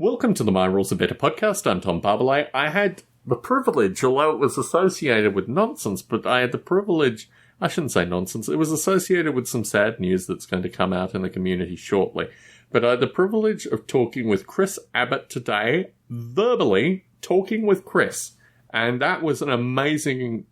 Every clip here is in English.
Welcome to the My Rules Are Better podcast. I'm Tom Barbalet. I had the privilege, although it was associated with nonsense, but I had the privilege, I shouldn't say nonsense, it was associated with some sad news that's going to come out in the community shortly. But I had the privilege of talking with Chris Abbott today, verbally talking with Chris. And that was an amazing,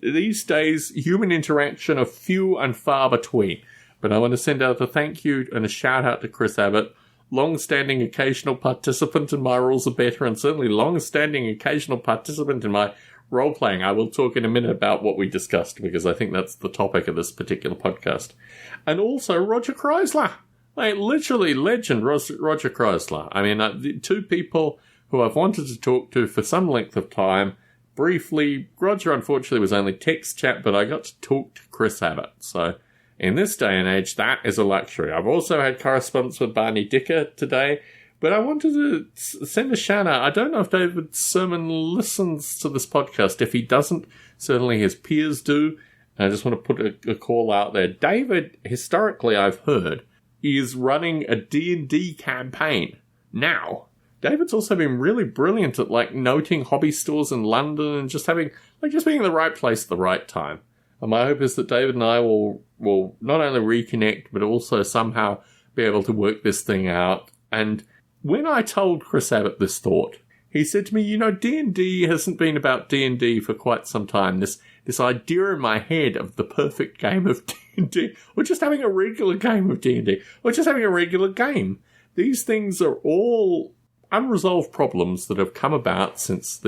these days, human interaction are few and far between. But I want to send out a thank you and a shout out to Chris Abbott, long-standing occasional participant in My Rules Are Better, and certainly long-standing occasional participant in my role-playing. I will talk in a minute about what we discussed, because I think that's the topic of this particular podcast. And also Roger Kreisler. Literally legend, Roger Kreisler. I mean, the two people who I've wanted to talk to for some length of time. Briefly, Roger unfortunately was only text chat, but I got to talk to Chris Abbott. So in this day and age, that is a luxury. I've also had correspondence with Barney Dicker today, but I wanted to send a shout out. I don't know if David Sermon listens to this podcast. If he doesn't, certainly his peers do. I just want to put a call out there. David, historically, I've heard, is running a D&D campaign now. David's also been really brilliant at noting hobby stores in London and just being in the right place at the right time. And my hope is that David and I will not only reconnect, but also somehow be able to work this thing out. And when I told Chris Abbott this thought, he said to me, D&D hasn't been about D&D for quite some time. This idea in my head of the perfect game of D&D, or just having a regular game of D&D, or just having a regular game. These things are all unresolved problems that have come about since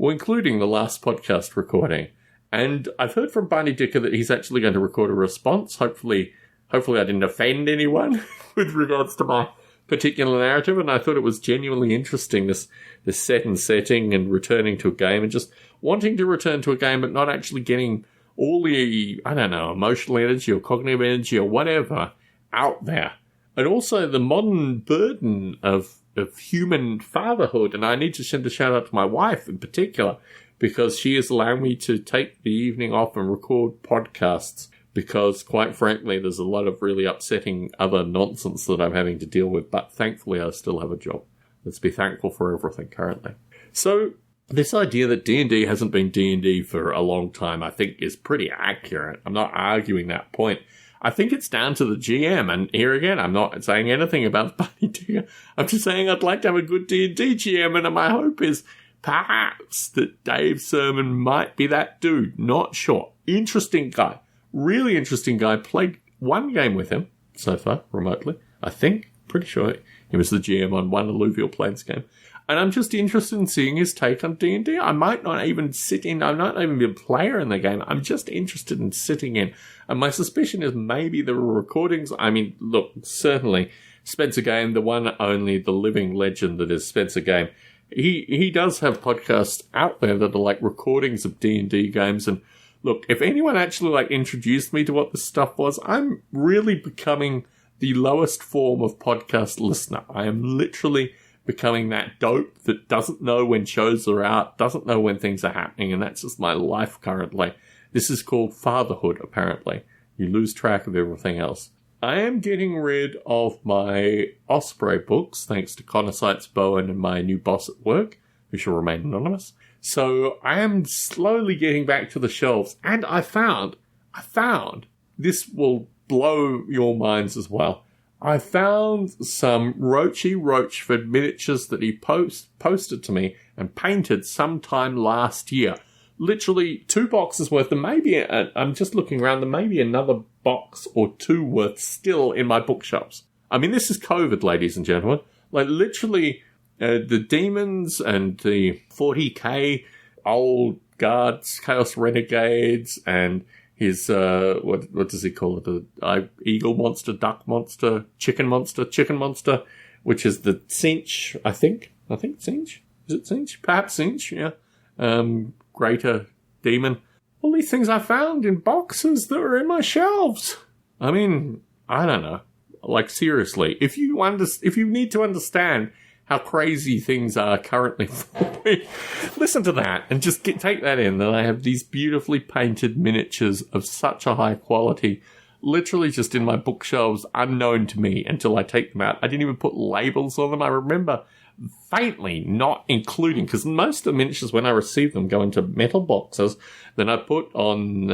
including the last podcast recording. And I've heard from Barney Dicker that he's actually going to record a response. Hopefully I didn't offend anyone with regards to my particular narrative. And I thought it was genuinely interesting, this set and setting and returning to a game and just wanting to return to a game, but not actually getting all the, emotional energy or cognitive energy or whatever out there. And also the modern burden of human fatherhood. And I need to send a shout out to my wife in particular, because she has allowed me to take the evening off and record podcasts, because, quite frankly, there's a lot of really upsetting other nonsense that I'm having to deal with, but thankfully I still have a job. Let's be thankful for everything currently. So, this idea that D&D hasn't been D&D for a long time, I think, is pretty accurate. I'm not arguing that point. I think it's down to the GM, and here again, I'm not saying anything about Barney Dicker. I'm just saying I'd like to have a good D&D GM, and my hope is perhaps that Dave Sermon might be that dude. Not sure. Interesting guy. Really interesting guy. Played one game with him so far, remotely. I think. Pretty sure he was the GM on one Alluvial Plains game. And I'm just interested in seeing his take on D&D. I might not even I'm not even a player in the game. I'm just interested in sitting in. And my suspicion is maybe there were recordings. I mean, look, certainly Spencer Game, the one only, the living legend that is Spencer Game, He does have podcasts out there that are recordings of D&D games. And look, if anyone actually introduced me to what this stuff was, I'm really becoming the lowest form of podcast listener. I am literally becoming that dope that doesn't know when shows are out, doesn't know when things are happening. And that's just my life currently. This is called fatherhood, apparently. You lose track of everything else. I am getting rid of my Osprey books, thanks to Conosites Bowen and my new boss at work, who shall remain anonymous. So I am slowly getting back to the shelves, and I found, this will blow your minds as well. I found some Roachy Roachford miniatures that he posted to me and painted sometime last year. Literally 2 boxes worth, and maybe, I'm just looking around, there may be another box or 2 worth still in my bookshelves. I mean, this is COVID, ladies and gentlemen. Literally, the demons and the 40k old guards, Chaos Renegades, and his, what does he call it? Eagle monster, duck monster, chicken monster, which is the Cinch, I think Cinch. Is it Cinch? Perhaps Cinch, yeah. Greater demon. All these things I found in boxes that were in my shelves. I mean, I don't know. Seriously, if you need to understand how crazy things are currently for me, listen to that and just take that in. That I have these beautifully painted miniatures of such a high quality literally just in my bookshelves, unknown to me until I take them out. I didn't even put labels on them. I remember faintly not including, because most of the miniatures, when I receive them, go into metal boxes. Then I put on,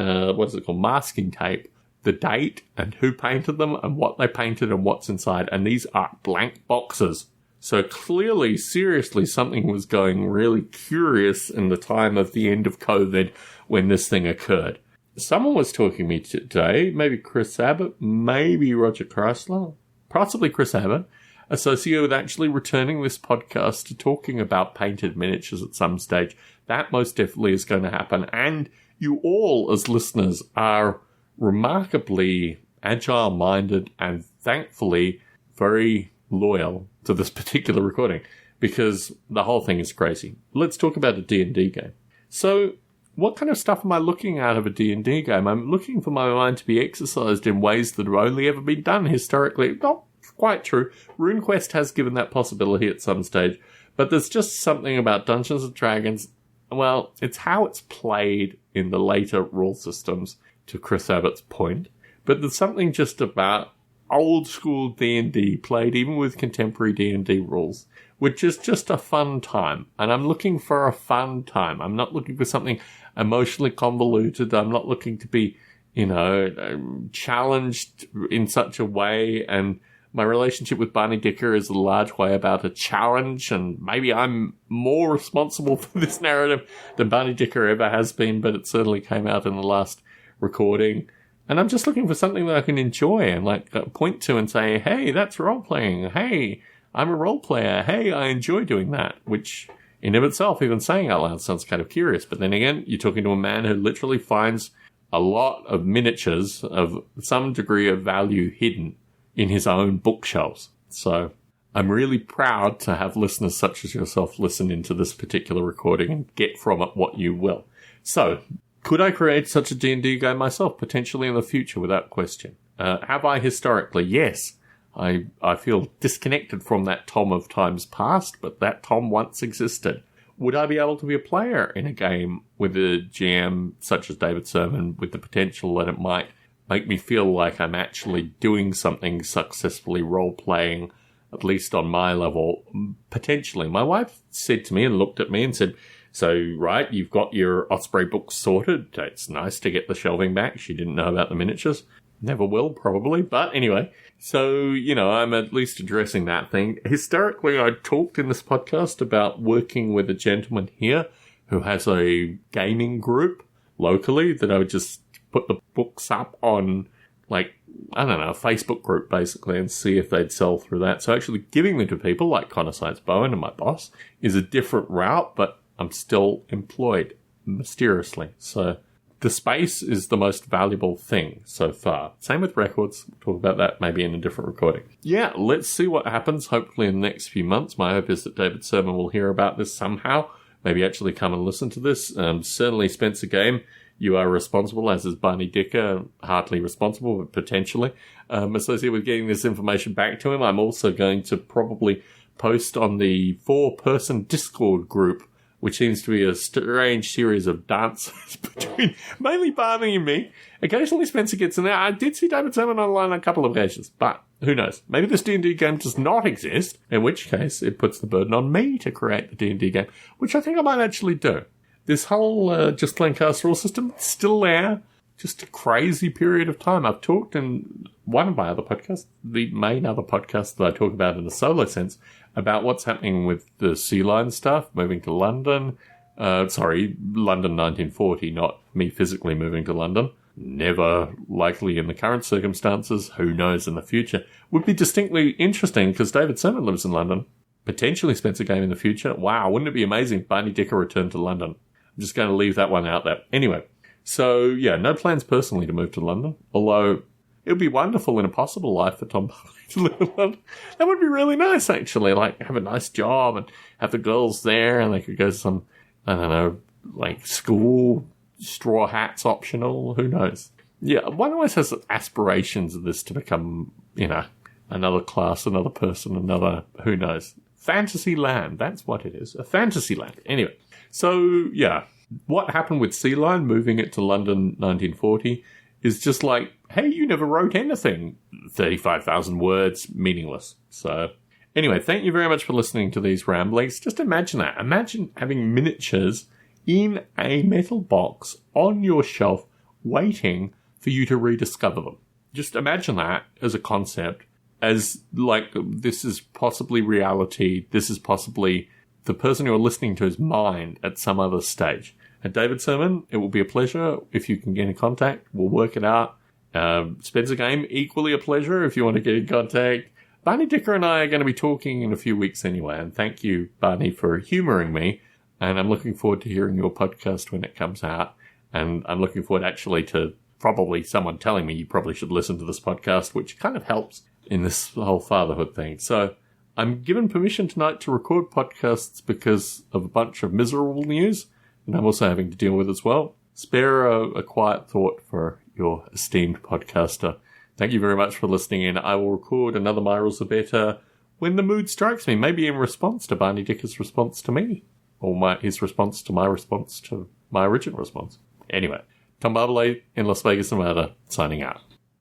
masking tape, the date and who painted them and what they painted and what's inside. And these are blank boxes. So clearly, seriously, something was going really curious in the time of the end of COVID when this thing occurred. Someone was talking to me today, maybe Chris Abbott, maybe Roger Chrysler, possibly Chris Abbott, associated with actually returning this podcast to talking about painted miniatures at some stage. That most definitely is going to happen. And you all, as listeners, are remarkably agile-minded and thankfully very loyal to this particular recording, because the whole thing is crazy. Let's talk about a D&D game. So, what kind of stuff am I looking out of a D&D game? I'm looking for my mind to be exercised in ways that have only ever been done historically. Not quite true. RuneQuest has given that possibility at some stage, but there's just something about Dungeons & Dragons. Well, it's how it's played in the later rule systems, to Chris Abbott's point, but there's something just about old school D&D played even with contemporary D&D rules, which is just a fun time. And I'm looking for a fun time. I'm not looking for something emotionally convoluted. I'm not looking to be, challenged in such a way. And my relationship with Barney Dicker is a large way about a challenge. And maybe I'm more responsible for this narrative than Barney Dicker ever has been, but it certainly came out in the last recording. And I'm just looking for something that I can enjoy and point to and say, hey, that's role-playing. Hey, I'm a role player. Hey, I enjoy doing that, which in of itself, even saying out loud, sounds kind of curious. But then again, you're talking to a man who literally finds a lot of miniatures of some degree of value hidden in his own bookshelves. So I'm really proud to have listeners such as yourself listen into this particular recording and get from it what you will. So, could I create such a D&D game myself, potentially in the future, without question? Have I historically? Yes. I feel disconnected from that Tom of times past, but that Tom once existed. Would I be able to be a player in a game with a GM such as David Sermon, with the potential that it might make me feel like I'm actually doing something successfully role-playing, at least on my level? Potentially. My wife said to me and looked at me and said, so, right, you've got your Osprey books sorted. It's nice to get the shelving back. She didn't know about the miniatures. Never will, probably. But anyway, so, I'm at least addressing that thing. Historically, I talked in this podcast about working with a gentleman here who has a gaming group locally that I would just put the books up on, a Facebook group, basically, and see if they'd sell through that. So actually giving them to people like Connor Science Bowen and my boss is a different route, but I'm still employed, mysteriously. So the space is the most valuable thing so far. Same with records. We'll talk about that maybe in a different recording. Yeah, let's see what happens, hopefully in the next few months. My hope is that David Sermon will hear about this somehow. Maybe actually come and listen to this. Certainly Spencer Game, you are responsible, as is Barney Dicker, hardly responsible, but potentially associated with getting this information back to him. I'm also going to probably post on the 4-person Discord group, which seems to be a strange series of dances between mainly Barney and me. Occasionally Spencer gets in there. I did see David Sermon online on a couple of occasions, but who knows? Maybe this D&D game does not exist, in which case it puts the burden on me to create the D&D game, which I think I might actually do. This whole Just Plain Cast rule system, still there, just a crazy period of time. I've talked in one of my other podcasts, the main other podcast that I talk about in a solo sense, about what's happening with the Sea Lion stuff, moving to London. London 1940, not me physically moving to London. Never likely in the current circumstances. Who knows in the future? Would be distinctly interesting because David Sermon lives in London. Potentially Spencer Game in the future. Wow, wouldn't it be amazing if Barney Dicker returned to London? I'm just going to leave that one out there. Anyway, so yeah, no plans personally to move to London, although it would be wonderful in a possible life for Tom to live in London. That would be really nice, actually. Have a nice job and have the girls there, and they could go to some, school, straw hats optional. Who knows? Yeah, one always has aspirations of this to become, another class, another person, another, who knows. Fantasy land, that's what it is. A fantasy land. Anyway, so, yeah. What happened with Sea Lion, moving it to London 1940, is just like hey, you never wrote anything. 35,000 words, meaningless. So anyway, thank you very much for listening to these ramblings. Just imagine that. Imagine having miniatures in a metal box on your shelf waiting for you to rediscover them. Just imagine that as a concept, as like this is possibly reality. This is possibly the person you're listening to's mind at some other stage. And David Sermon, it will be a pleasure if you can get in contact. We'll work it out. Spencer Game, equally a pleasure if you want to get in contact. Barney Dicker and I are going to be talking in a few weeks anyway. And thank you, Barney, for humouring me. And I'm looking forward to hearing your podcast when it comes out. And I'm looking forward actually to probably someone telling me you probably should listen to this podcast, which kind of helps in this whole fatherhood thing. So I'm given permission tonight to record podcasts because of a bunch of miserable news that I'm also having to deal with as well. Spare a quiet thought for your esteemed podcaster. Thank you very much for listening in. I will record another My Rules Are Better when the mood strikes me, maybe in response to Barney Dicker's response to me, or his response to my response to my original response. Anyway, Tom Barbalet in Las Vegas, Nevada, signing out.